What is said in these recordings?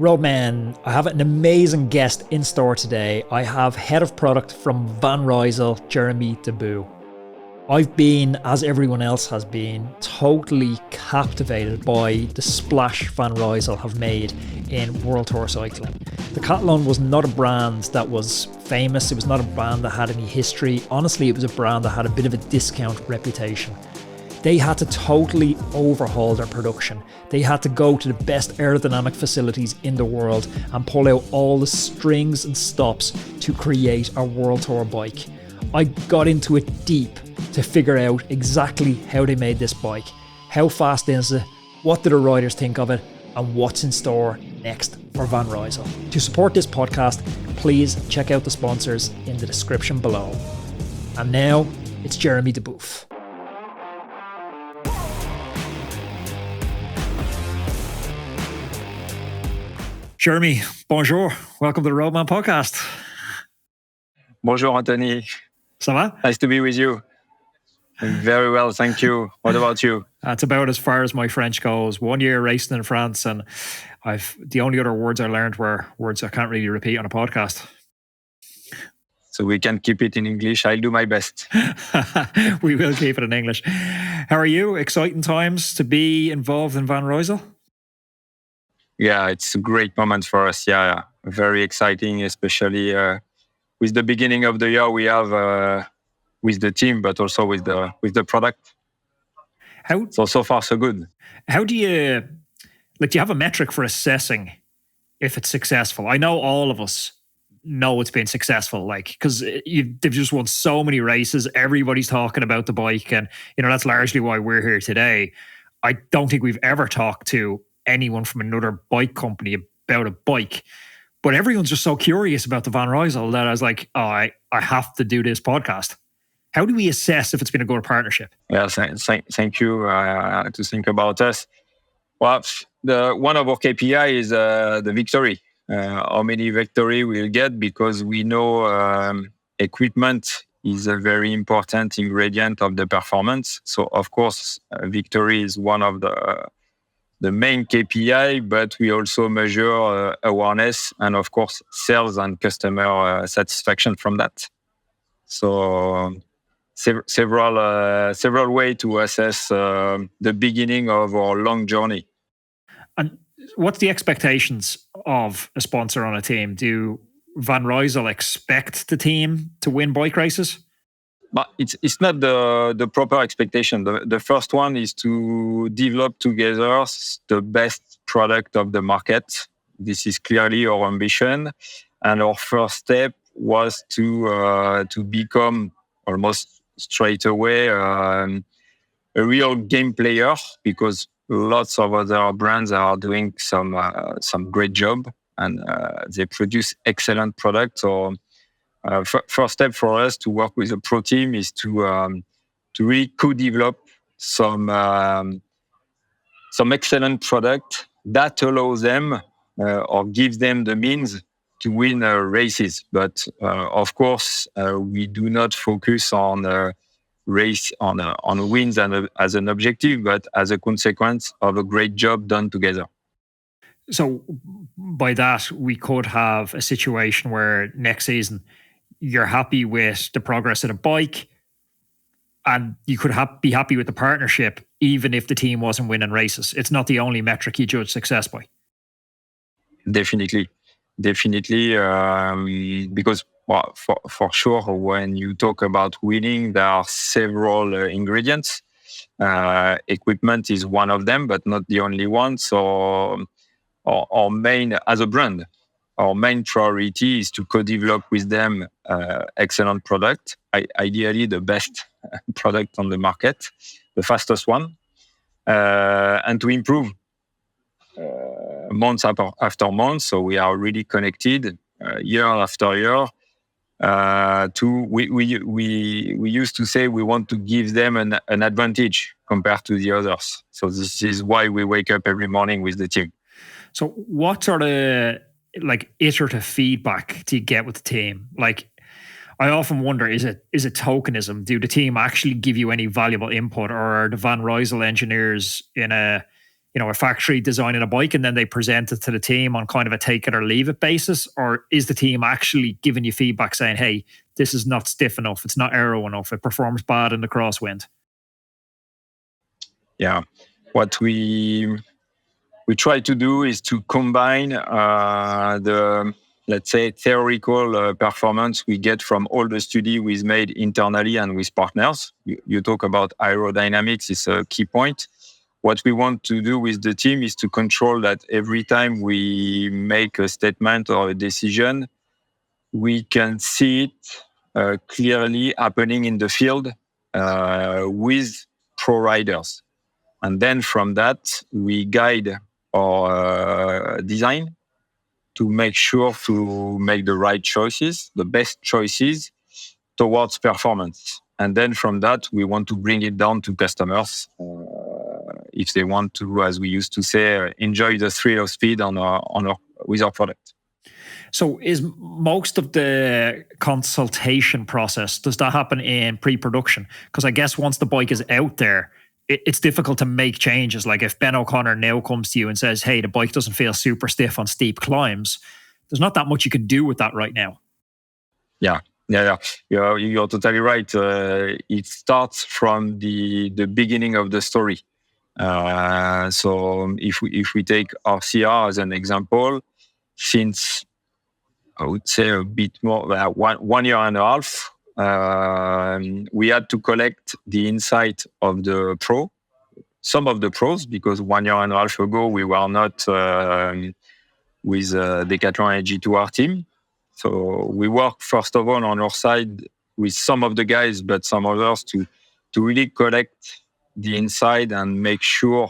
Roadman, I have an amazing guest in store today. I have Head of Product from Van Rysel, Jérémie Debeuf. I've been, as everyone else has been, totally captivated by the splash Van Rysel have made in World Tour cycling. Decathlon was not a brand that was famous. It was not a brand that had any history. Honestly, it was a brand that had a bit of a discount reputation. They had to totally overhaul their production. They had to go to the best aerodynamic facilities in the world and pull out all the strings and stops to create a World Tour bike. I got into it deep to figure out exactly how they made this bike. How fast is it? What do the riders think of it? And what's in store next for Van Rysel? To support this podcast, please check out the sponsors in the description below. And now, it's Jérémie Debeuf. Jérémie, bonjour. Welcome to the Roadman podcast. Bonjour, Anthony. Ça va? Nice to be with you. Very well, thank you. What about you? That's about as far as my French goes. 1 year racing in France, and the only other words I learned were words I can't really repeat on a podcast. So we can keep it in English. I'll do my best. We will keep it in English. How are you? Exciting times to be involved in Van Rysel? Yeah, it's a great moment for us. Yeah. Very exciting, especially with the beginning of the year we have with the team, but also with the product. So far so good. How do you have a metric for assessing if it's successful? I know all of us know it's been successful, because they've just won so many races. Everybody's talking about the bike, and that's largely why we're here today. I don't think we've ever talked to anyone from another bike company about a bike, but everyone's just so curious about the Van Rysel that I was like, I have to do this podcast. How do we assess if it's been a good partnership? Yeah, thank you to think about us. Well, one of our KPI is the victory. How many victory we'll get, because we know equipment is a very important ingredient of the performance. So of course, victory is one of the main KPI, but we also measure awareness and of course sales and customer satisfaction from that. So several ways to assess the beginning of our long journey. And what's the expectations of a sponsor on a team? Do Van Rysel expect the team to win bike races? But it's not the proper expectation. The first one is to develop together the best product of the market. This is clearly our ambition, and our first step was to become almost straight away a real game player, because lots of other brands are doing some great job, and they produce excellent products. So first step for us to work with a pro team is to really co-develop some excellent product that allows them or gives them the means to win races. But of course, we do not focus on race on wins as an objective, but as a consequence of a great job done together. So by that, we could have a situation where next season you're happy with the progress of the bike, and you could be happy with the partnership, even if the team wasn't winning races. It's not the only metric you judge success by. Definitely, because for sure, when you talk about winning, there are several ingredients. Equipment is one of them, but not the only one. So our main, as a brand, our main priority is to co-develop with them excellent product, ideally the best product on the market, the fastest one, and to improve month after month. So we are really connected year after year. We used to say we want to give them an advantage compared to the others. So this is why we wake up every morning with the team. So what sort of iterative feedback do you get with the team? I often wonder, is it tokenism? Do the team actually give you any valuable input, or are the Van Rysel engineers in a a factory designing a bike and then they present it to the team on kind of a take it or leave it basis? Or is the team actually giving you feedback saying, hey, this is not stiff enough, it's not aero enough, it performs bad in the crosswind? Yeah. What we try to do is to combine the, let's say, theoretical performance we get from all the study we've made internally and with partners. You talk about aerodynamics, is a key point. What we want to do with the team is to control that every time we make a statement or a decision, we can see it clearly happening in the field with pro riders. And then from that, we guide our design to make sure to make the right choices, the best choices towards performance. And then from that, we want to bring it down to customers if they want to, as we used to say, enjoy the thrill of speed with our product. So is most of the consultation process, does that happen in pre-production? Because I guess once the bike is out there, it's difficult to make changes. Like if Ben O'Connor now comes to you and says, hey, the bike doesn't feel super stiff on steep climbs, there's not that much you can do with that right now. Yeah. You're totally right. It starts from the beginning of the story. So if we take RCR as an example, since I would say a bit more, 1 year and a half, we had to collect the insight of the pro, some of the pros, because 1 year and a half ago, we were not with Decathlon and G2R team. So we work, first of all, on our side with some of the guys, but some others to really collect the insight and make sure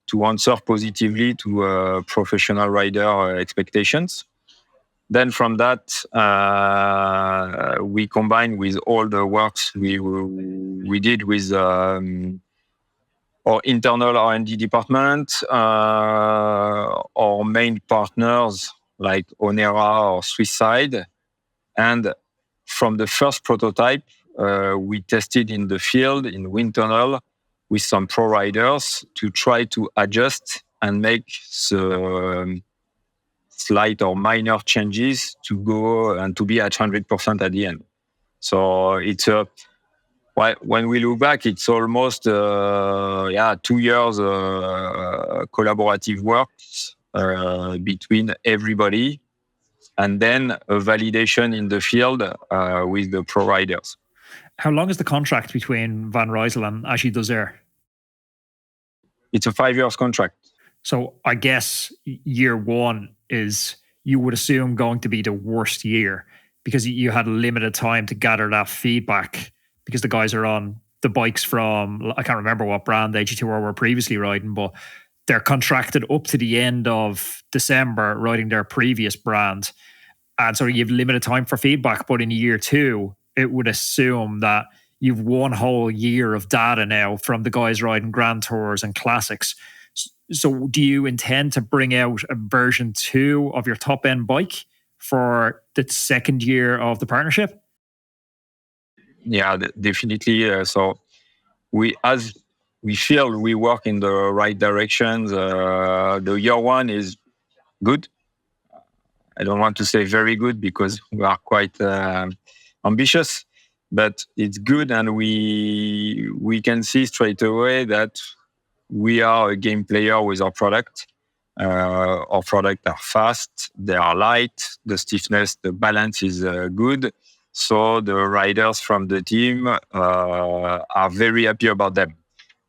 to answer positively to professional rider expectations. Then from that, we combine with all the works we did with our internal R&D department, our main partners like Onera or Swisside. And from the first prototype, we tested in the field, in wind tunnel, with some pro riders to try to adjust and make the slight or minor changes to go and to be at 100% at the end. So it's when we look back, it's almost 2 years collaborative work between everybody, and then a validation in the field with the pro riders. How long is the contract between Van Rysel and Ashi Dozer? It's a 5 years contract. So I guess year one is, you would assume, going to be the worst year because you had limited time to gather that feedback because the guys are on the bikes from, I can't remember what brand AG2R were previously riding, but they're contracted up to the end of December riding their previous brand. And so you have limited time for feedback. But in year two, it would assume that you've 1 whole year of data now from the guys riding Grand Tours and Classics. So do you intend to bring out a version 2 of your top end bike for the second year of the partnership? Yeah, definitely. So we feel we work in the right directions. The year one is good. I don't want to say very good because we are quite ambitious, but it's good, and we can see straight away that we are a game player with our product. Our product are fast, they are light, the stiffness, the balance is good. So the riders from the team are very happy about them,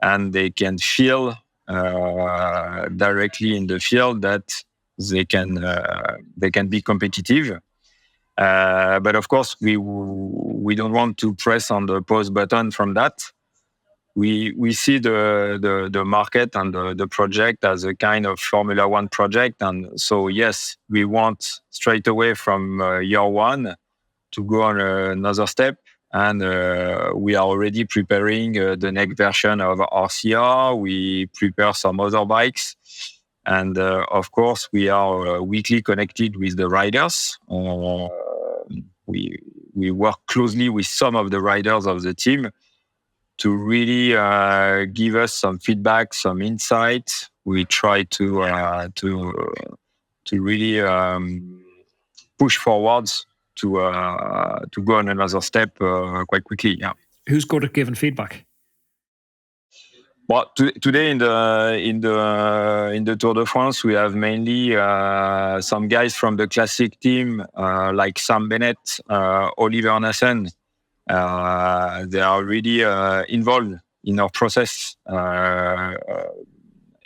and they can feel directly in the field that they can be competitive. But of course, we don't want to press on the pause button from that. We see the market and the project as a kind of Formula One project, and so yes, we want straight away from year one to go on another step, and we are already preparing the next version of RCR. We prepare some other bikes, and of course, we are weekly connected with the riders. We work closely with some of the riders of the team to really give us some feedback, some insight. We try to really push forwards to go on another step quite quickly. Yeah. Who's good at giving feedback? Well, today in the Tour de France, we have mainly some guys from the classic team, like Sam Bennett, Oliver Nassen. They are really involved in our process,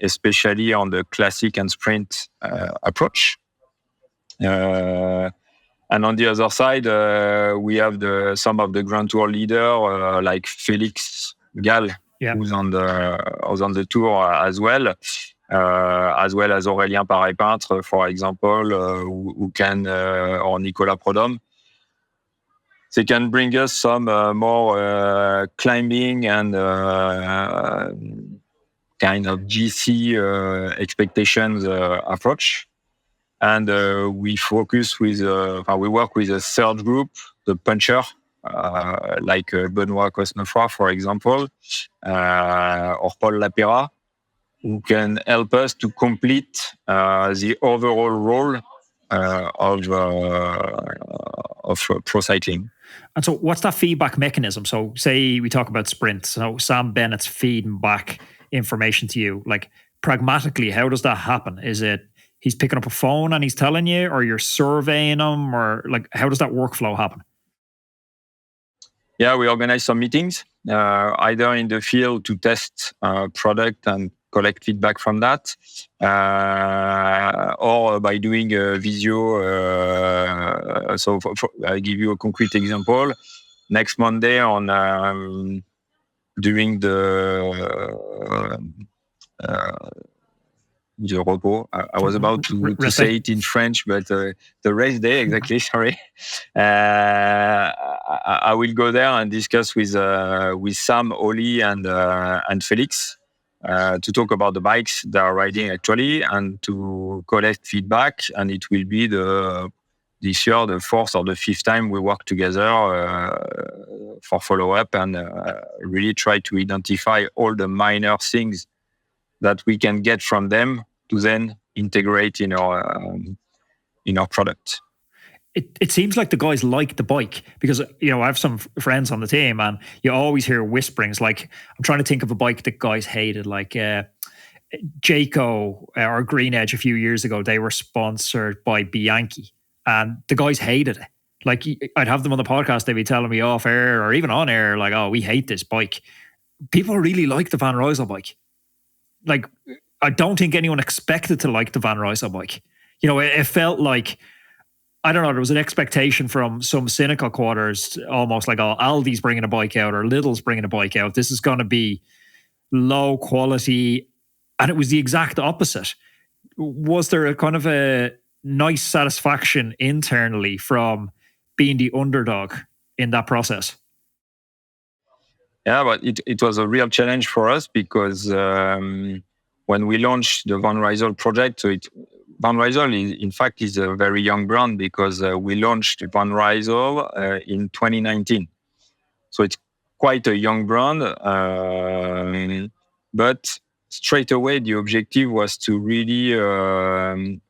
especially on the classic and sprint approach. And on the other side, we have some of the Grand Tour leader, like Félix Gall, who's on the tour as well as Aurélien Paré-Peintre, for example, who can, or Nicolas Prodhomme. They can bring us some more climbing and kind of GC expectations approach. And we focus we work with a third group, the puncher, like Benoît Cosnefroy, for example, or Paul Lapera, who can help us to complete the overall role of pro cycling. And so what's that feedback mechanism? So say we talk about sprints. So Sam Bennett's feeding back information to you. Like pragmatically, how does that happen? Is it he's picking up a phone and he's telling you, or you're surveying him, or like how does that workflow happen? Yeah, we organize some meetings, either in the field to test product and collect feedback from that, or by doing a visio. So I'll give you a concrete example. Next Monday during the repos. I was about to say it in French, but the race day, exactly, sorry. I will go there and discuss with Sam, Oli, and Félix to talk about the bikes they are riding actually and to collect feedback. And it will be this year the fourth or the fifth time we work together for follow-up and really try to identify all the minor things that we can get from them to then integrate in our product. It seems like the guys like the bike because, I have some friends on the team and you always hear whisperings. Like, I'm trying to think of a bike that guys hated, like Jayco or Green Edge a few years ago. They were sponsored by Bianchi and the guys hated it. Like, I'd have them on the podcast, they'd be telling me off air or even on air, like, oh, we hate this bike. People really like the Van Rysel bike. Like, I don't think anyone expected to like the Van Rysel bike. It felt like, I don't know, there was an expectation from some cynical quarters, almost like, oh, Aldi's bringing a bike out or Lidl's bringing a bike out. This is going to be low quality. And it was the exact opposite. Was there a kind of a nice satisfaction internally from being the underdog in that process? Yeah, but it was a real challenge for us because when we launched the Van Rysel project, Van Rysel in fact is a very young brand because we launched Van Rysel in 2019. So it's quite a young brand, but straight away the objective was to really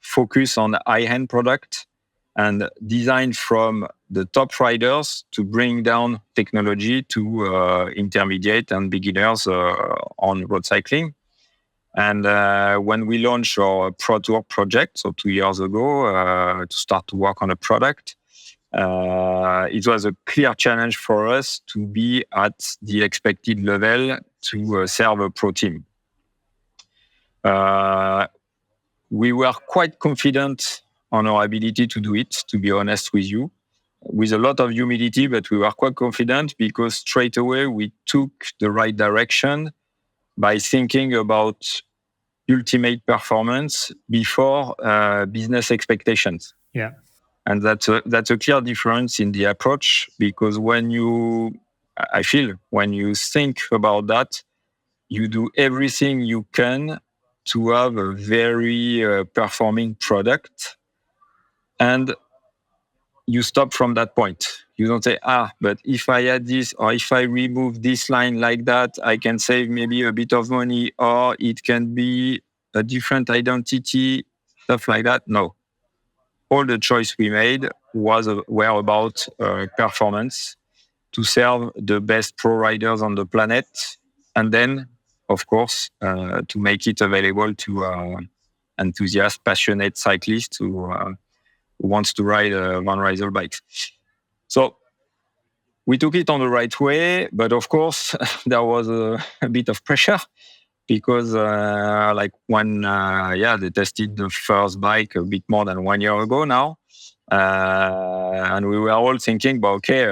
focus on high-end product and design from the top riders to bring down technology to intermediate and beginners on road cycling. And when we launched our Pro Tour project, so 2 years ago, to start to work on a product, it was a clear challenge for us to be at the expected level to serve a pro team. We were quite confident on our ability to do it, to be honest with you, with a lot of humility, but we were quite confident because straight away we took the right direction by thinking about ultimate performance before business expectations. Yeah. And that's a clear difference in the approach because when you think about that, you do everything you can to have a very performing product. And you stop from that point. You don't say, but if I add this or if I remove this line like that, I can save maybe a bit of money, or it can be a different identity, stuff like that. No. All the choice we made were about performance, to serve the best pro riders on the planet, and then, of course, to make it available to enthusiasts, passionate cyclists who wants to ride Van Rysel bikes. So we took it on the right way, but of course there was a bit of pressure, because when they tested the first bike a bit more than 1 year ago now, and we were all thinking, but okay,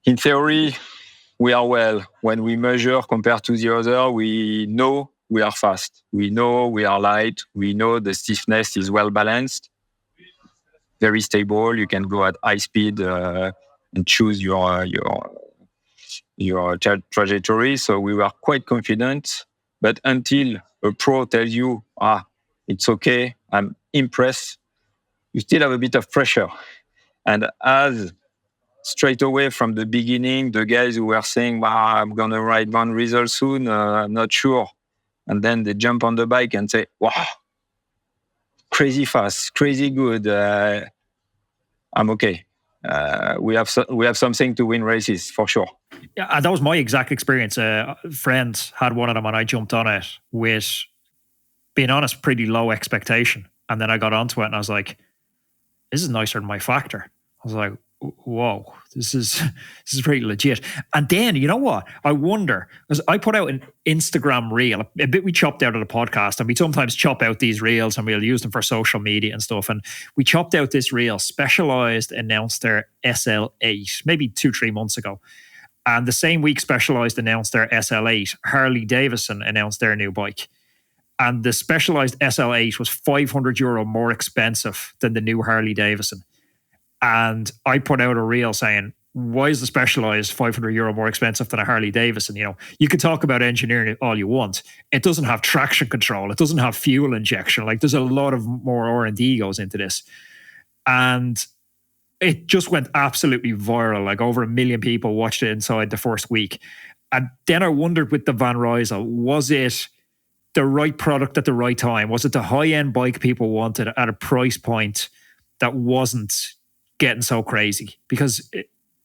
in theory we are well. When we measure compared to the other, we know we are fast. We know we are light. We know the stiffness is well balanced, very stable. You can go at high speed and choose your trajectory. So we were quite confident. But until a pro tells you, it's okay, I'm impressed, you still have a bit of pressure. And as straight away from the beginning, the guys who were saying, I'm going to ride Van Rysel soon, I'm not sure. And then they jump on the bike and say, wow, crazy fast, crazy good. I'm okay. We have something to win races for sure. Yeah, and that was my exact experience. A friend had one of them and I jumped on it with, being honest, pretty low expectation. And then I got onto it and I was like, this is nicer than my Factor. I was like, whoa, this is pretty legit. And then, you know what? I wonder, because I put out an Instagram reel, a bit we chopped out of the podcast, and we sometimes chop out these reels and we'll use them for social media and stuff. And we chopped out this reel. Specialized announced their SL8, maybe 2-3 months ago. And the same week Specialized announced their SL8, Harley Davidson announced their new bike. And the Specialized SL8 was €500 more expensive than the new Harley Davidson. And I put out a reel saying, why is the Specialized €500 more expensive than a Harley Davidson? You know, you could talk about engineering it all you want. It doesn't have traction control. It doesn't have fuel injection. Like, there's a lot of more R&D goes into this. And it just went absolutely viral. Like, over 1 million people watched it inside the first week. And then I wondered with the Van Rysel, was it the right product at the right time? Was it the high-end bike people wanted at a price point that wasn't getting so crazy? Because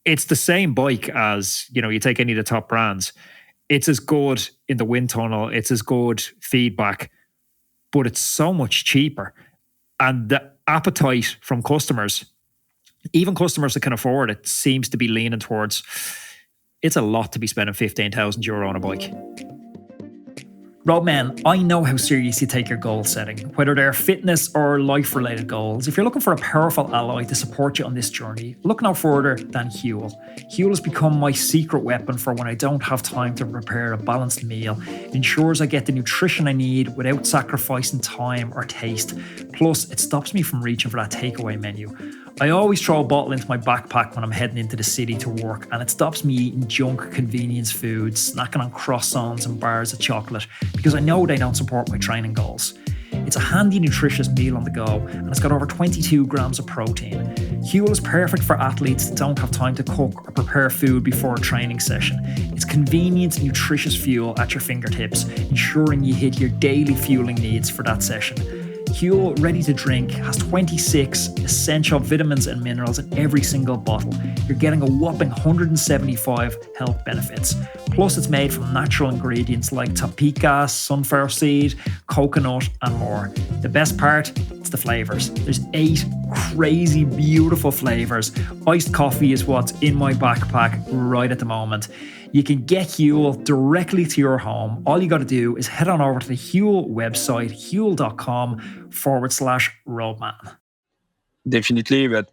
it's the same bike as, you know, you take any of the top brands. It's as good in the wind tunnel. It's as good feedback, but it's so much cheaper. And the appetite from customers, even customers that can afford it, seems to be leaning towards, it's a lot to be spending €15,000 on a bike. Roadman, I know how serious you take your goal setting, whether they're fitness or life-related goals. If you're looking for a powerful ally to support you on this journey, look no further than HUEL. HUEL has become my secret weapon for when I don't have time to prepare a balanced meal. It ensures I get the nutrition I need without sacrificing time or taste. Plus, it stops me from reaching for that takeaway menu. I always throw a bottle into my backpack when I'm heading into the city to work, and it stops me eating junk convenience foods, snacking on croissants and bars of chocolate, because I know they don't support my training goals. It's a handy, nutritious meal on the go, and it's got over 22 grams of protein. HUEL is perfect for athletes that don't have time to cook or prepare food before a training session. It's convenient, nutritious fuel at your fingertips, ensuring you hit your daily fueling needs for that session. HUEL Ready to Drink has 26 essential vitamins and minerals in every single bottle. You're getting a whopping 175 health benefits. Plus, it's made from natural ingredients like topeka, sunflower seed, coconut, and more. The best part, it's the flavors. There's 8 crazy, beautiful flavors. Iced coffee is what's in my backpack right at the moment. You can get HUEL directly to your home. All you got to do is head on over to the HUEL website, huel.com/roadman. Definitely, but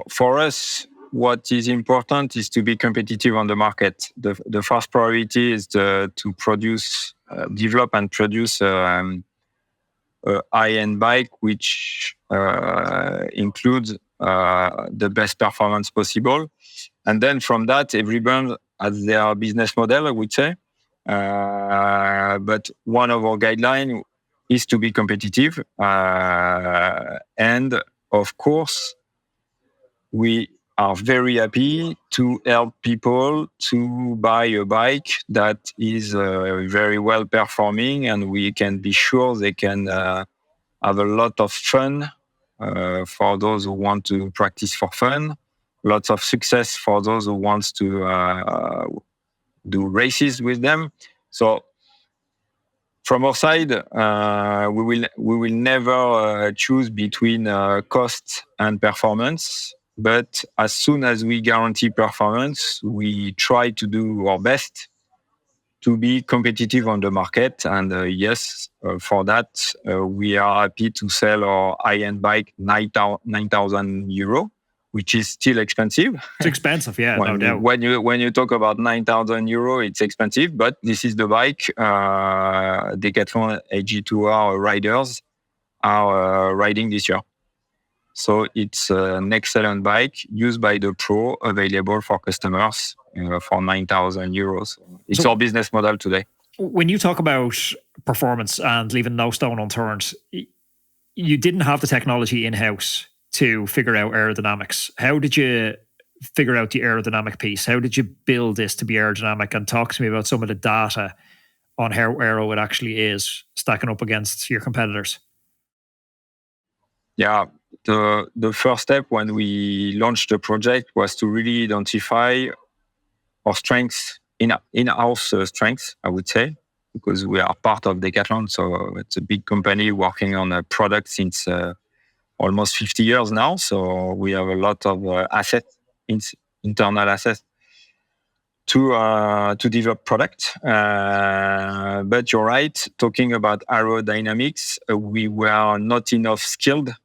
for us, what is important is to be competitive on the market. The first priority is to develop and produce a high-end bike, which includes the best performance possible. And then from that, every brand has their business model, I would say. But one of our guidelines is to be competitive and of course, we are very happy to help people to buy a bike that is very well performing, and we can be sure they can have a lot of fun for those who want to practice for fun, lots of success for those who want to do races with them. So from our side, we will never choose between cost and performance. But as soon as we guarantee performance, we try to do our best to be competitive on the market. And yes, for that, we are happy to sell our high-end bike 9,000 euro, which is still expensive. It's expensive, yeah, no doubt. When you talk about 9,000 euro, it's expensive, but this is the bike Decathlon AG2R riders are riding this year. So it's an excellent bike used by the pro, available for customers for 9,000 euros. It's our business model today. When you talk about performance and leaving no stone unturned, you didn't have the technology in-house to figure out aerodynamics. How did you figure out the aerodynamic piece? How did you build this to be aerodynamic? And talk to me about some of the data on how aero it actually is stacking up against your competitors. Yeah, the first step when we launched the project was to really identify our strengths, in-house strengths, I would say, because we are part of Decathlon. So it's a big company working on a product since almost 50 years now. So we have a lot of assets, internal assets to develop product. But you're right, talking about aerodynamics, we were not enough skilled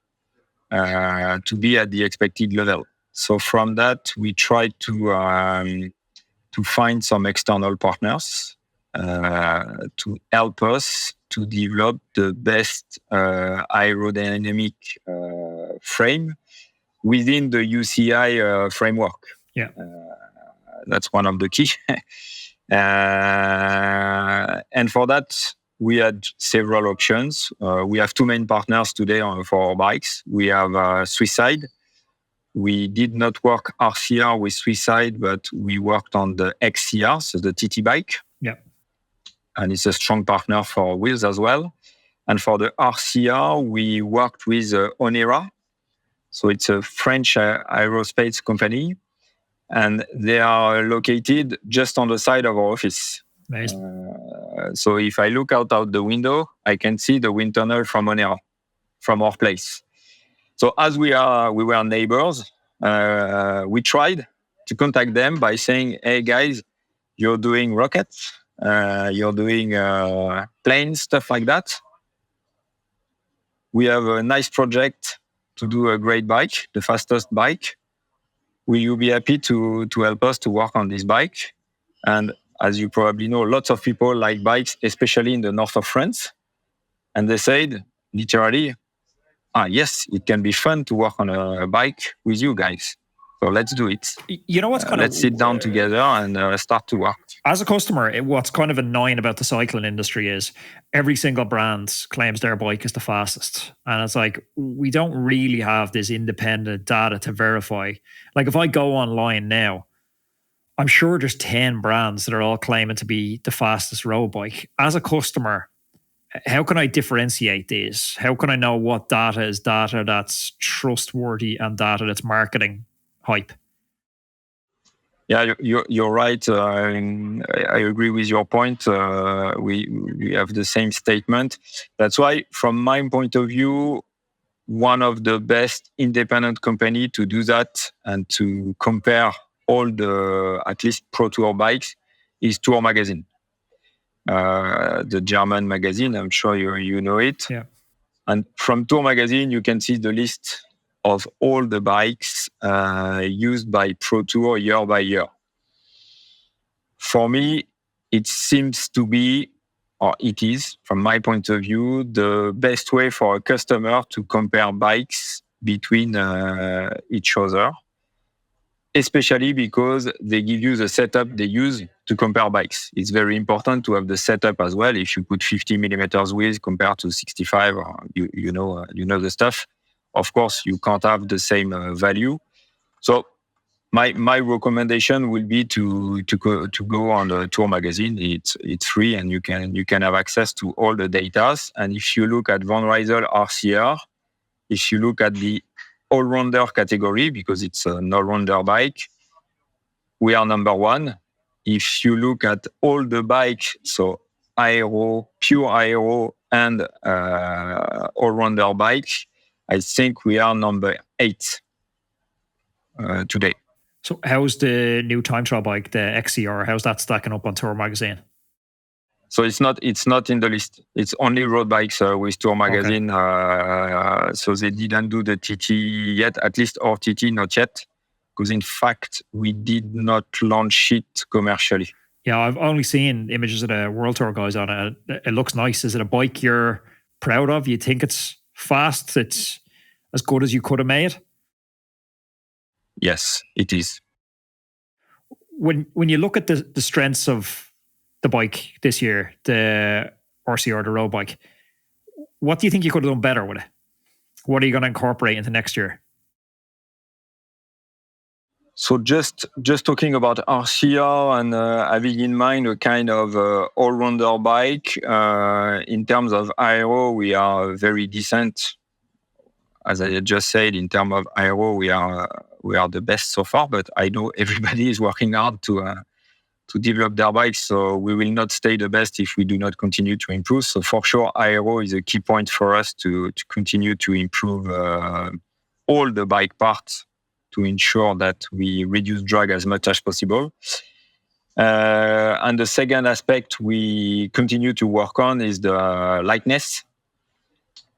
to be at the expected level. So from that, we tried to find some external partners to help us to develop the best aerodynamic frame within the UCI framework. Yeah, that's one of the key. And for that, we had several options. We have two main partners today for our bikes. We have Swisside. We did not work RCR with Swisside, but we worked on the XCR, so the TT bike. Yeah. And it's a strong partner for wheels as well. And for the RCR, we worked with Onera. So it's a French aerospace company. And they are located just on the side of our office. Nice. So if I look out the window, I can see the wind tunnel from Onera, from our place. So as we were neighbors, we tried to contact them by saying, "Hey guys, you're doing rockets, you're doing planes, stuff like that. We have a nice project to do a great bike, the fastest bike. Will you be happy to help us to work on this bike?" And as you probably know, lots of people like bikes, especially in the north of France. And they said, literally, yes, it can be fun to work on a bike with you guys. So let's do it. You know what's kind let's sit down together and start to work. As a customer, what's kind of annoying about the cycling industry is every single brand claims their bike is the fastest. And it's like, we don't really have this independent data to verify. Like if I go online now, I'm sure there's 10 brands that are all claiming to be the fastest road bike. As a customer, how can I differentiate these? How can I know what data is data that's trustworthy and data that's marketing hype? Yeah, you're right. I agree with your point. We have the same statement. That's why, from my point of view, one of the best independent company to do that and to compare all the, at least Pro Tour bikes, is Tour Magazine. The German magazine, I'm sure you know it. Yeah. And from Tour Magazine, you can see the list of all the bikes used by Pro Tour year by year. For me, it seems to be, or it is, from my point of view, the best way for a customer to compare bikes between each other, especially because they give you the setup they use to compare bikes. It's very important to have the setup as well. If you put 50 millimeters wheels compared to 65, or you know the stuff. of course, you can't have the same value. So my recommendation will be to go on the Tour magazine. It's free, and you can have access to all the data. And if you look at Van Rysel RCR, if you look at the all-rounder category, because it's an all-rounder bike, we are number one. If you look at all the bikes, so aero, pure aero, and all-rounder bike, I think we are number 8 today. So how's the new time trial bike, the XCR, how's that stacking up on Tour magazine? So it's not in the list. It's only road bikes with Tour magazine. Okay. So they didn't do the TT yet, at least our TT not yet, because in fact we did not launch it commercially. Yeah, I've only seen images of the World Tour guys on it. It looks nice. Is it a bike you're proud of? You think it's fast? It's as good as you could have made? Yes, it is. When you look at the strengths of the bike this year, the RCR, the road bike, what do you think you could have done better with it? What are you going to incorporate into next year? So just talking about RCR and having in mind a kind of all-rounder bike, in terms of aero, we are very decent. As I just said, in terms of aero, we are the best so far, but I know everybody is working hard to develop their bikes, so we will not stay the best if we do not continue to improve. So for sure, aero is a key point for us to continue to improve all the bike parts to ensure that we reduce drag as much as possible. And the second aspect we continue to work on is the lightness.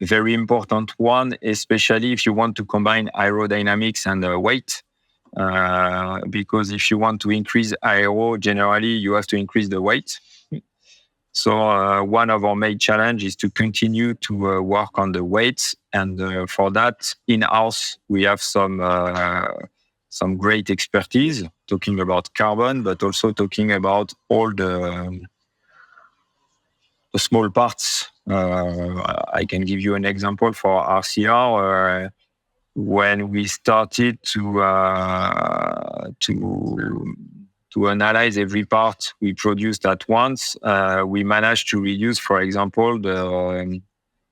Very important one, especially if you want to combine aerodynamics and weight. Because if you want to increase aero, generally you have to increase the weight. So one of our main challenge is to continue to work on the weights, and for that, in-house we have some great expertise talking about carbon, but also talking about all the small parts. I can give you an example for RCR. When we started to analyze every part we produced at once, we managed to reduce, for example, the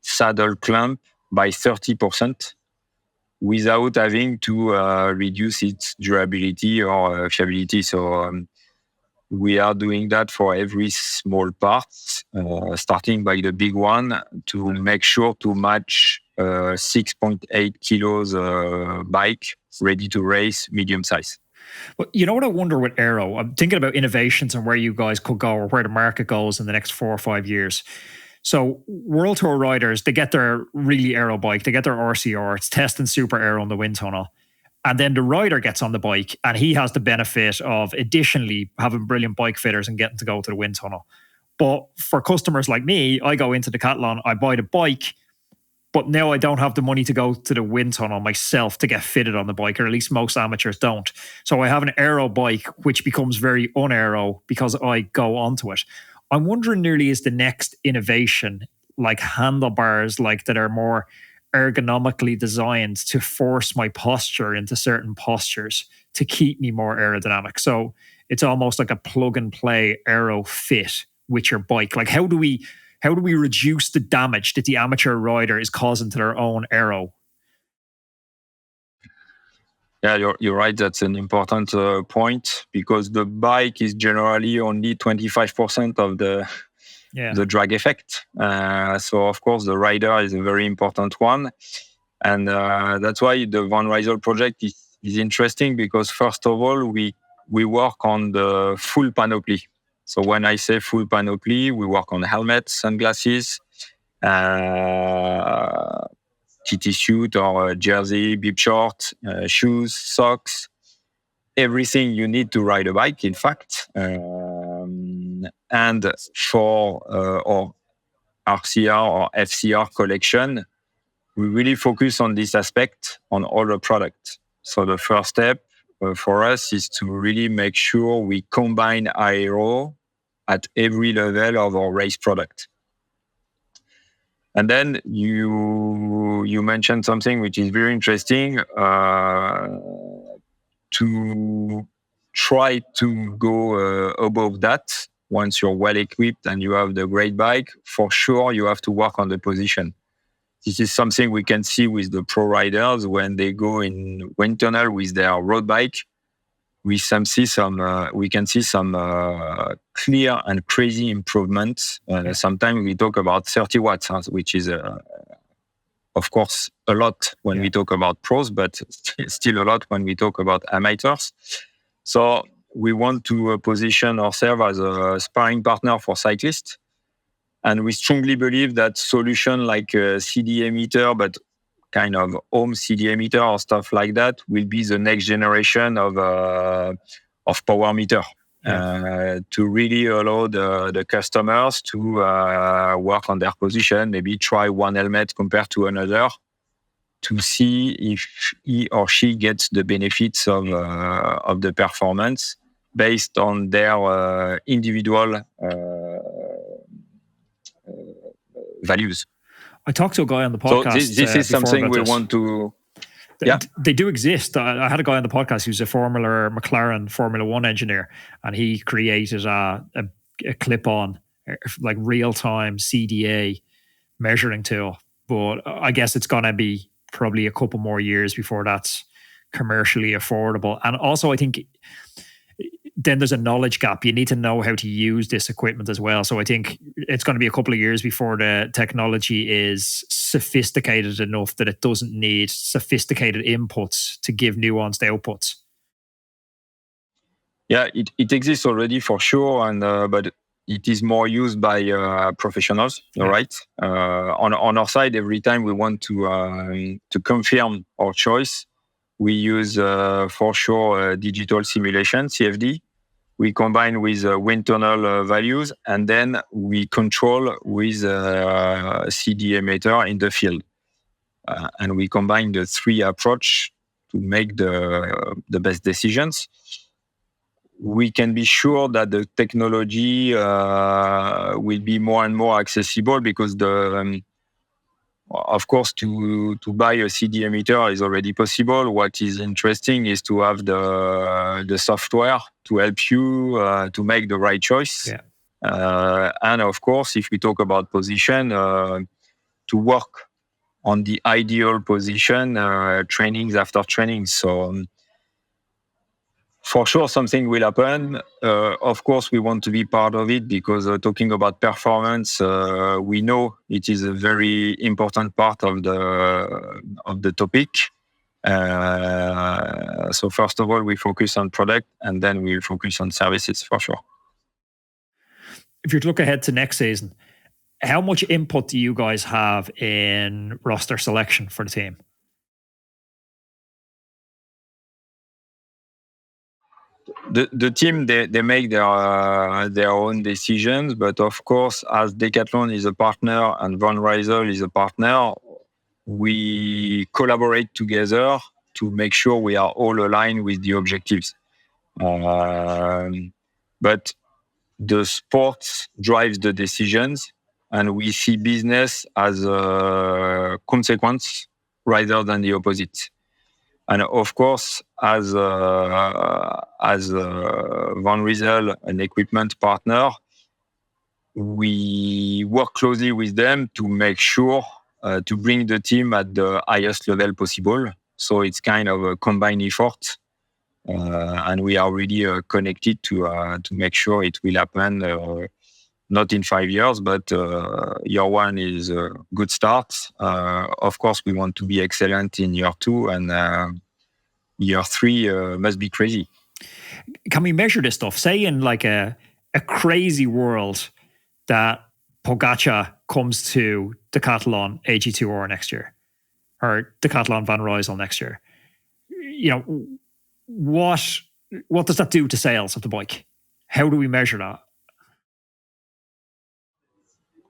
saddle clamp by 30% without having to reduce its durability or fiability. So we are doing that for every small part, starting by the big one, to make sure to match 6.8 kilos bike ready to race, medium size. Well, you know what I wonder with aero? I'm thinking about innovations and where you guys could go or where the market goes in the next 4 or 5 years. So World Tour riders, they get their really aero bike, they get their RCR, it's testing super aero in the wind tunnel. And then the rider gets on the bike and he has the benefit of additionally having brilliant bike fitters and getting to go to the wind tunnel. But for customers like me, I go into Decathlon, I buy the bike, but now I don't have the money to go to the wind tunnel myself to get fitted on the bike, or at least most amateurs don't. So I have an aero bike, which becomes very unaero because I go onto it. I'm wondering nearly is the next innovation like handlebars like that are more ergonomically designed to force my posture into certain postures to keep me more aerodynamic. So it's almost like a plug and play aero fit with your bike. Like how do we reduce the damage that the amateur rider is causing to their own aero? Yeah, you're right. That's an important point, because the bike is generally only 25% of the drag effect. So of course the rider is a very important one, and that's why the Van Rysel project is interesting, because first of all we work on the full panoply. So when I say full panoply, we work on helmets, sunglasses, TT suit or jersey, bib short, shoes, socks, everything you need to ride a bike, in fact. And for our RCR or FCR collection, we really focus on this aspect on all the products. So the first step for us is to really make sure we combine aero at every level of our race product. And then you mentioned something which is very interesting, to try to go above that. Once you're well equipped and you have the great bike, for sure you have to work on the position. This is something we can see with the pro riders when they go in wind tunnel with their road bike. We can see some clear and crazy improvements. Sometimes we talk about 30 watts, which is, of course, a lot when we talk about pros, but still a lot when we talk about amateurs. So we want to position ourselves as a sparring partner for cyclists. And we strongly believe that solution like a CDA meter, but kind of home CDA meter or stuff like that, will be the next generation of power meter. To really allow the customers to work on their position, maybe try one helmet compared to another, to see if he or she gets the benefits of the performance based on their individual values. I talked to a guy on the podcast. So this is something we want to. They do exist. I had a guy on the podcast who's a former McLaren Formula One engineer, and he created a clip-on, like real-time CDA measuring tool. But I guess it's going to be probably a couple more years before that's commercially affordable. And also, I think then there's a knowledge gap. You need to know how to use this equipment as well. So I think it's going to be a couple of years before the technology is sophisticated enough that it doesn't need sophisticated inputs to give nuanced outputs. Yeah, it exists already for sure, and but it is more used by professionals. You're right. On our side, every time we want to confirm our choice, we use for sure digital simulation (CFD). We combine with wind tunnel values, and then we control with CDA meter in the field. And we combine the three approach to make the best decisions. We can be sure that the technology will be more and more accessible, because of course, to buy a CDA meter is already possible. What is interesting is to have the software to help you to make the right choice. And of course, if we talk about position, to work on the ideal position, trainings after trainings. So for sure, something will happen. Of course, we want to be part of it, because talking about performance, we know it is a very important part of the topic. So first of all, we focus on product, and then we focus on services for sure. If you're to look ahead to next season, how much input do you guys have in roster selection for the team? The team, they make their own decisions, but of course, as Decathlon is a partner and Van Rysel is a partner, we collaborate together to make sure we are all aligned with the objectives. But the sport drives the decisions, and we see business as a consequence rather than the opposite. And of course, as Van Rysel, an equipment partner, we work closely with them to make sure to bring the team at the highest level possible. So it's kind of a combined effort, and we are really connected to make sure it will happen. Not in 5 years, but year one is a good start. Of course, we want to be excellent in year two, and year three must be crazy. Can we measure this stuff? Say in like a crazy world that Pogačar comes to Decathlon AG2R next year, or Decathlon Van Rysel next year. You know, what does that do to sales of the bike? How do we measure that?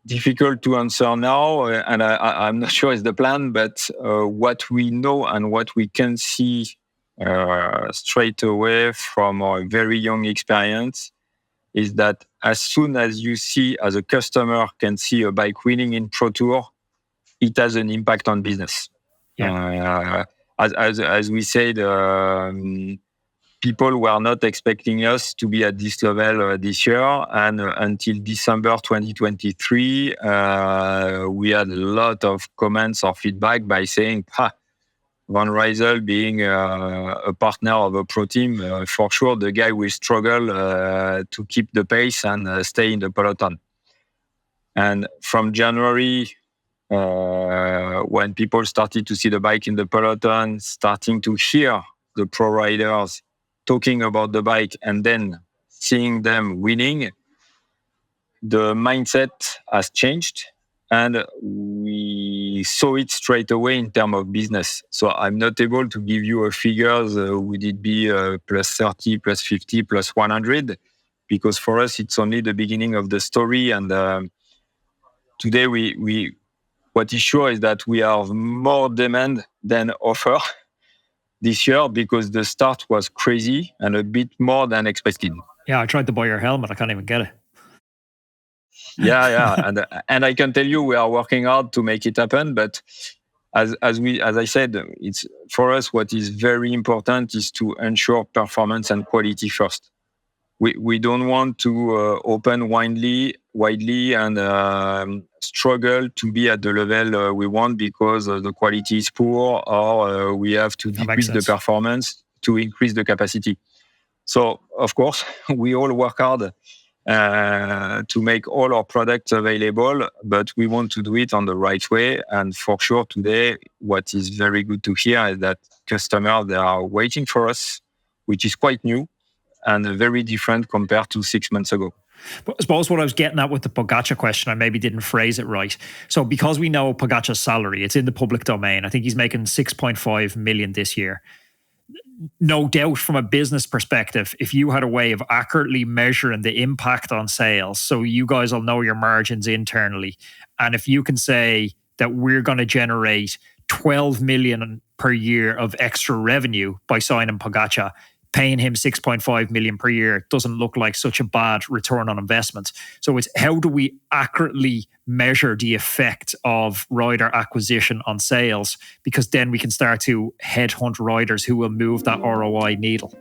Difficult to answer now, and I'm not sure it's the plan, but what we know and what we can see straight away from our very young experience is that as soon as you see, as a customer, can see a bike winning in Pro Tour, it has an impact on business. Yeah. As we said, people were not expecting us to be at this level this year. And until December 2023, we had a lot of comments or feedback by saying, Van Rysel being a partner of a pro team, for sure, the guy will struggle to keep the pace and stay in the peloton. And from January, when people started to see the bike in the peloton, starting to hear the pro riders talking about the bike and then seeing them winning, the mindset has changed. And we saw it straight away in terms of business. So I'm not able to give you a figures, would it be plus 30, plus 50, plus 100? Because for us, it's only the beginning of the story. And today, what is sure is that we have more demand than offer this year because the start was crazy and a bit more than expected. Yeah, I tried to buy your helmet. I can't even get it. Yeah. And I can tell you we are working hard to make it happen. But as I said, it's for us, what is very important is to ensure performance and quality first. We don't want to open widely and struggle to be at the level we want because the quality is poor or we have to decrease the performance to increase the capacity. So, of course, we all work hard to make all our products available, but we want to do it on the right way. And for sure, today, what is very good to hear is that customers, they are waiting for us, which is quite new and very different compared to 6 months ago. But I suppose what I was getting at with the Pogačar question, I maybe didn't phrase it right. So because we know Pogačar's salary, it's in the public domain. I think he's making 6.5 million this year. No doubt from a business perspective, if you had a way of accurately measuring the impact on sales, so you guys will know your margins internally. And if you can say that we're going to generate 12 million per year of extra revenue by signing Pogačar, paying him 6.5 million per year doesn't look like such a bad return on investment. So it's how do we accurately measure the effect of rider acquisition on sales? Because then we can start to headhunt riders who will move that ROI needle.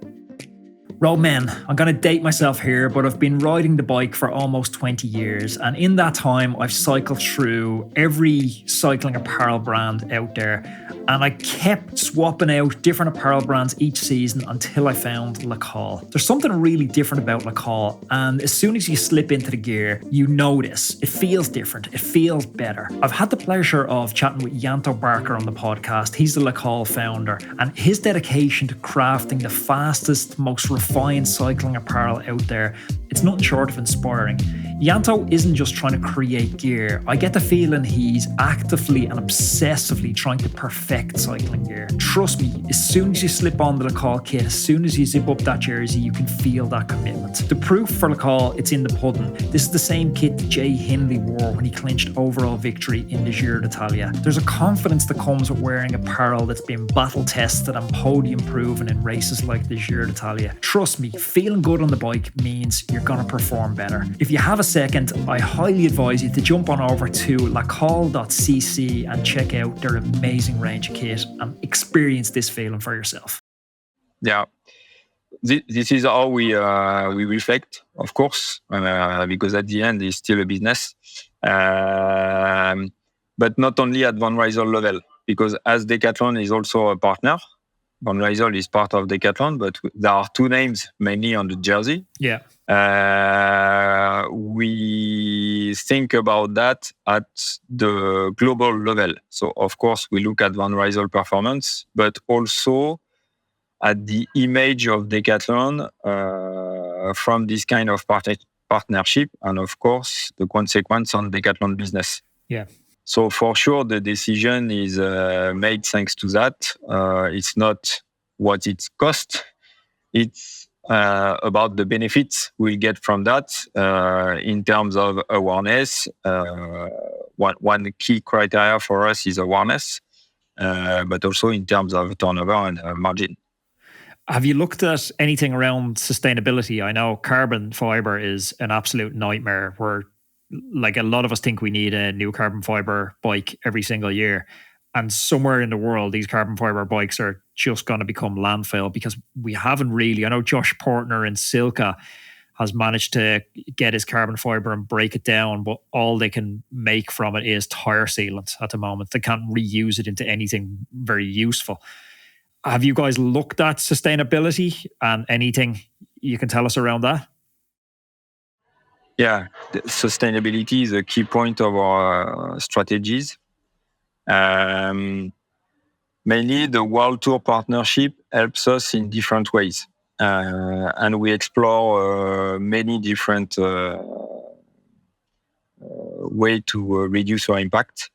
Roadmen, I'm going to date myself here, but I've been riding the bike for almost 20 years. And in that time, I've cycled through every cycling apparel brand out there. And I kept swapping out different apparel brands each season until I found LeCol. There's something really different about LeCol. And as soon as you slip into the gear, you notice it feels different. It feels better. I've had the pleasure of chatting with Janto Barker on the podcast. He's the LeCol founder. And his dedication to crafting the fastest, most refined cycling apparel out there, it's nothing short of inspiring. Janto isn't just trying to create gear. I get the feeling he's actively and obsessively trying to perfect cycling gear. Trust me, as soon as you slip on the LeCol kit, as soon as you zip up that jersey, you can feel that commitment. The proof for LeCol, it's in the pudding. This is the same kit that Jay Hindley wore when he clinched overall victory in the Giro d'Italia. There's a confidence that comes with wearing apparel that's been battle tested and podium proven in races like the Giro d'Italia. Trust me, feeling good on the bike means you're going to perform better. If you have a second, I highly advise you to jump on over to lecol.cc and check out their amazing range of kit and experience this feeling for yourself. Yeah, this is how we reflect, of course, because at the end it's still a business, but not only at Van Rysel level, because as Decathlon is also a partner. Van Rysel is part of Decathlon, but there are two names mainly on the jersey. Yeah. We think about that at the global level. So, of course, we look at Van Rysel performance, but also at the image of Decathlon from this kind of partnership, and of course, the consequence on Decathlon business. Yeah. So for sure, the decision is made thanks to that. It's not what it costs. It's about the benefits we get from that in terms of awareness. One key criteria for us is awareness, but also in terms of turnover and margin. Have you looked at anything around sustainability? I know carbon fiber is an absolute nightmare. We're like a lot of us think we need a new carbon fiber bike every single year. And somewhere in the world, these carbon fiber bikes are just going to become landfill because we haven't really. I know Josh Portner in Silka has managed to get his carbon fiber and break it down, but all they can make from it is tire sealant at the moment. They can't reuse it into anything very useful. Have you guys looked at sustainability and anything you can tell us around that? Yeah, sustainability is a key point of our strategies. Mainly, the World Tour partnership helps us in different ways. And we explore many different ways to reduce our impact.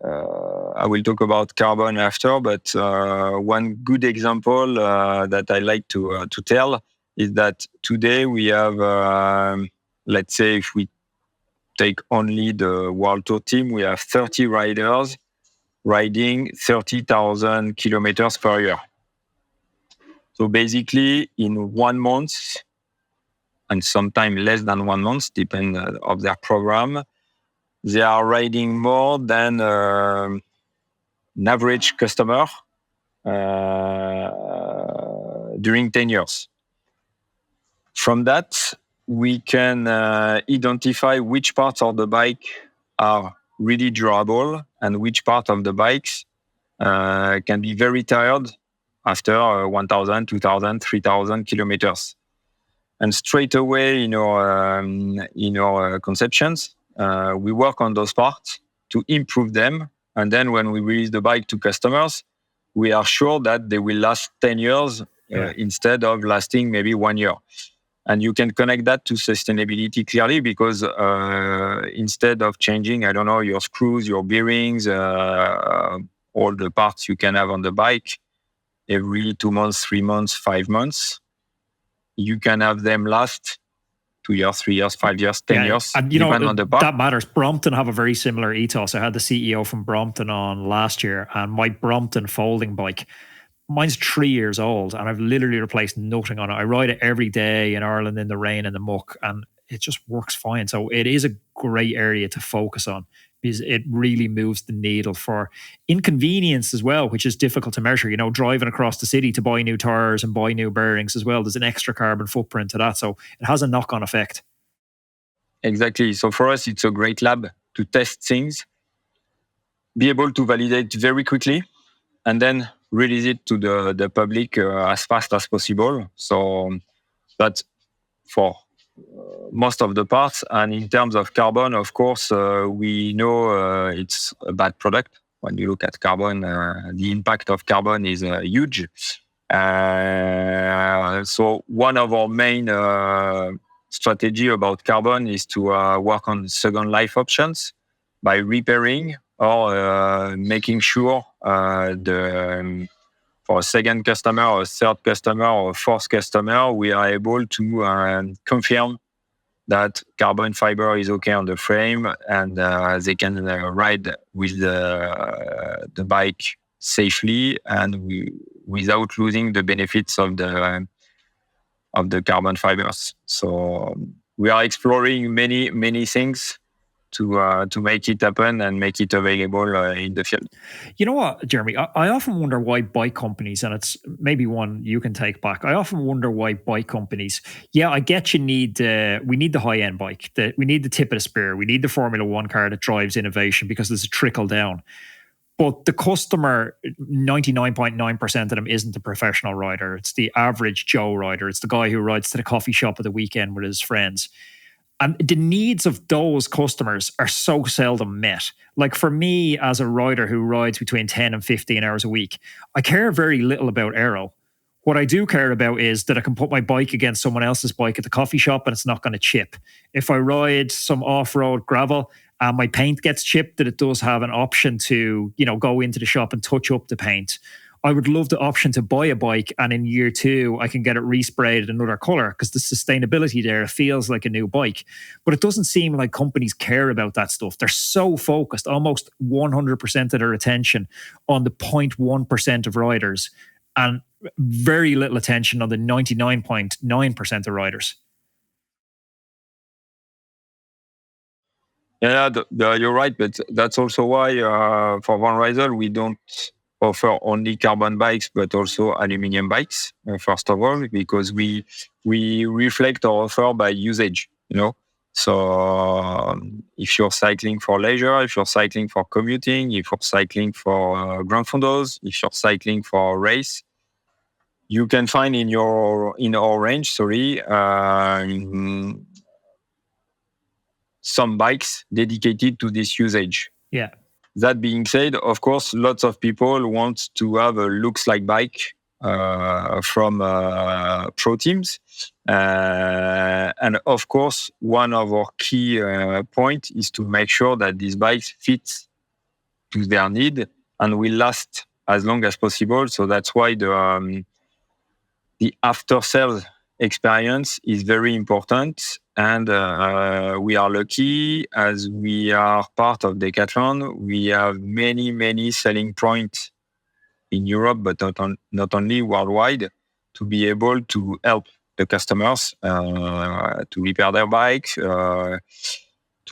I will talk about carbon after, but one good example that I like to tell is that today we have, let's say, if we take only the World Tour team, we have 30 riders riding 30,000 kilometers per year. So basically, in 1 month, and sometimes less than 1 month, depending of their program, they are riding more than an average customer during 10 years. From that, we can identify which parts of the bike are really durable and which part of the bikes can be very tired after 1,000, 2,000, 3,000 kilometers. And straight away in our conceptions, we work on those parts to improve them. And then when we release the bike to customers, we are sure that they will last 10 years instead of lasting maybe 1 year. And you can connect that to sustainability clearly because instead of changing, I don't know, your screws, your bearings, all the parts you can have on the bike every 2 months, 3 months, 5 months, you can have them last 2 years, 3 years, 5 years, 10 years. And depending on the part. That matters. Brompton have a very similar ethos. I had the CEO from Brompton on last year, and my Brompton folding bike, mine's 3 years old, and I've literally replaced nothing on it. I ride it every day in Ireland in the rain and the muck, and it just works fine. So it is a great area to focus on because it really moves the needle for inconvenience as well, which is difficult to measure. Driving across the city to buy new tires and buy new bearings as well, there's an extra carbon footprint to that. So it has a knock-on effect. Exactly. So for us, it's a great lab to test things, be able to validate very quickly, and then release it to the public as fast as possible. So that's for most of the parts. And in terms of carbon, of course, we know it's a bad product. When you look at carbon, the impact of carbon is huge. So one of our main strategy about carbon is to work on second life options by repairing or making sure for a second customer or a third customer or a fourth customer, we are able to confirm that carbon fiber is okay on the frame and they can ride with the bike safely and without losing the benefits of the carbon fibers. So we are exploring many things to make it happen and make it available in the field. You know what, Jeremy? I often wonder why bike companies, and it's maybe one you can take back. I often wonder why bike companies. Yeah, I get we need the high end bike. We need the tip of the spear. We need the Formula One car that drives innovation because there's a trickle down. But the customer, 99.9% of them isn't the professional rider. It's the average Joe rider. It's the guy who rides to the coffee shop at the weekend with his friends. And the needs of those customers are so seldom met. Like for me, as a rider who rides between 10 and 15 hours a week, I care very little about aero. What I do care about is that I can put my bike against someone else's bike at the coffee shop and it's not going to chip. If I ride some off-road gravel and my paint gets chipped, that it does have an option to, go into the shop and touch up the paint. I would love the option to buy a bike and in year 2, I can get it resprayed another color because the sustainability there feels like a new bike. But it doesn't seem like companies care about that stuff. They're so focused, almost 100% of their attention on the 0.1% of riders and very little attention on the 99.9% of riders. Yeah, you're right, but that's also why for Van Rysel we don't offer only carbon bikes, but also aluminum bikes. First of all, because we reflect our offer by usage. So if you're cycling for leisure, if you're cycling for commuting, if you're cycling for grand fondos, if you're cycling for a race, you can find in our range, some bikes dedicated to this usage. Yeah. That being said, of course, lots of people want to have a looks-like bike from pro teams. And of course, one of our key points is to make sure that these bikes fit to their need and will last as long as possible. So that's why the after-sales experience is very important. And we are lucky, as we are part of Decathlon. We have many, many selling points in Europe, but not only worldwide, to be able to help the customers to repair their bikes, to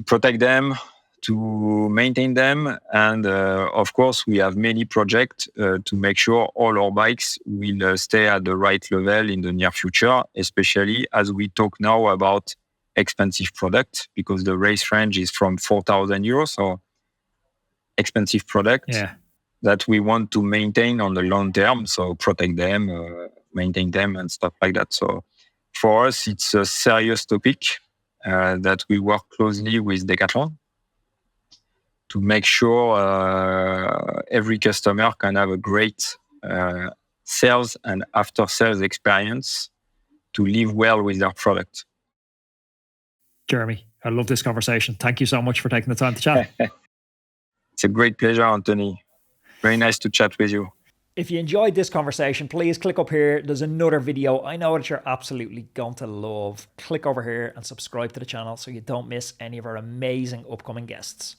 protect them, to maintain them. And of course, we have many projects to make sure all our bikes will stay at the right level in the near future, especially as we talk now about expensive product, because the race range is from 4,000 euros, so expensive product that we want to maintain on the long term, so protect them, maintain them and stuff like that. So for us, it's a serious topic that we work closely with Decathlon to make sure every customer can have a great sales and after-sales experience to live well with their product. Jérémie, I love this conversation. Thank you so much for taking the time to chat. It's a great pleasure, Anthony. Very nice to chat with you. If you enjoyed this conversation, please click up here. There's another video I know that you're absolutely going to love. Click over here and subscribe to the channel so you don't miss any of our amazing upcoming guests.